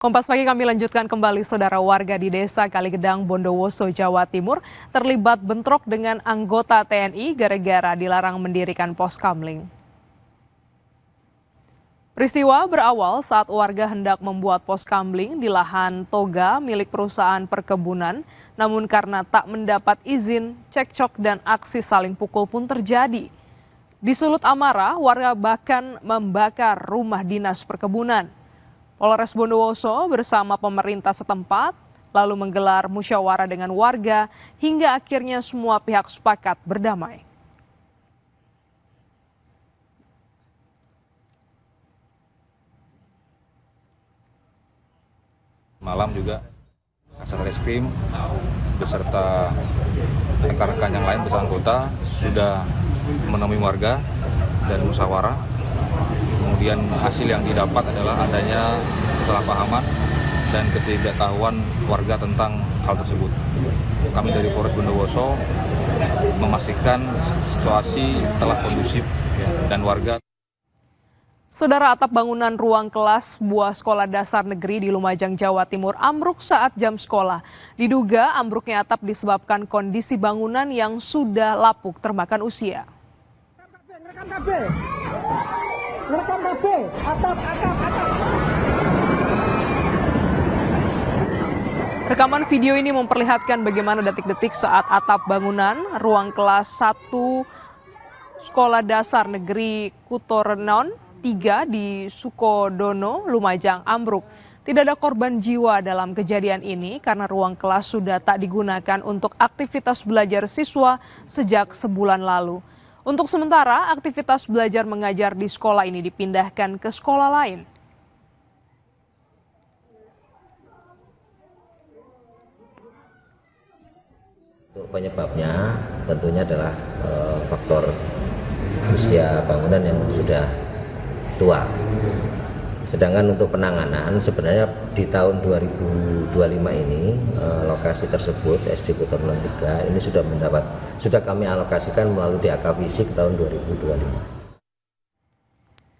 Kompas Pagi kami lanjutkan kembali, saudara. Warga di Desa Kaligedang, Bondowoso, Jawa Timur terlibat bentrok dengan anggota TNI gara-gara dilarang mendirikan pos kamling. Peristiwa berawal saat warga hendak membuat pos kamling di lahan toga milik perusahaan perkebunan, namun karena tak mendapat izin, cekcok dan aksi saling pukul pun terjadi. Disulut amarah, warga bahkan membakar rumah dinas perkebunan. Polres Bondowoso bersama pemerintah setempat lalu menggelar musyawarah dengan warga hingga akhirnya semua pihak sepakat berdamai. Malam juga Kasat Reskrim beserta rekan-rekan yang lain bersama anggota sudah menemui warga dan musyawarah. Kemudian hasil yang didapat adalah adanya kesalahpahaman dan ketidaktahuan warga tentang hal tersebut. Kami dari Polres Bondowoso memastikan situasi telah kondusif dan warga. Saudara, atap bangunan ruang kelas sebuah sekolah dasar negeri di Lumajang, Jawa Timur ambruk saat jam sekolah. Diduga ambruknya atap disebabkan kondisi bangunan yang sudah lapuk termakan usia. Rekam KB, atap. Rekaman video ini memperlihatkan bagaimana detik-detik saat atap bangunan ruang kelas 1 Sekolah Dasar Negeri Kutorenon 3 di Sukodono, Lumajang ambruk. Tidak ada korban jiwa dalam kejadian ini karena ruang kelas sudah tak digunakan untuk aktivitas belajar siswa sejak sebulan lalu. Untuk sementara, aktivitas belajar mengajar di sekolah ini dipindahkan ke sekolah lain. Untuk penyebabnya tentunya adalah faktor usia bangunan yang sudah tua. Sedangkan untuk penanganan sebenarnya di tahun 2025 ini lokasi tersebut SD Kutorenon 3 ini sudah kami alokasikan melalui DAK Fisik tahun 2025.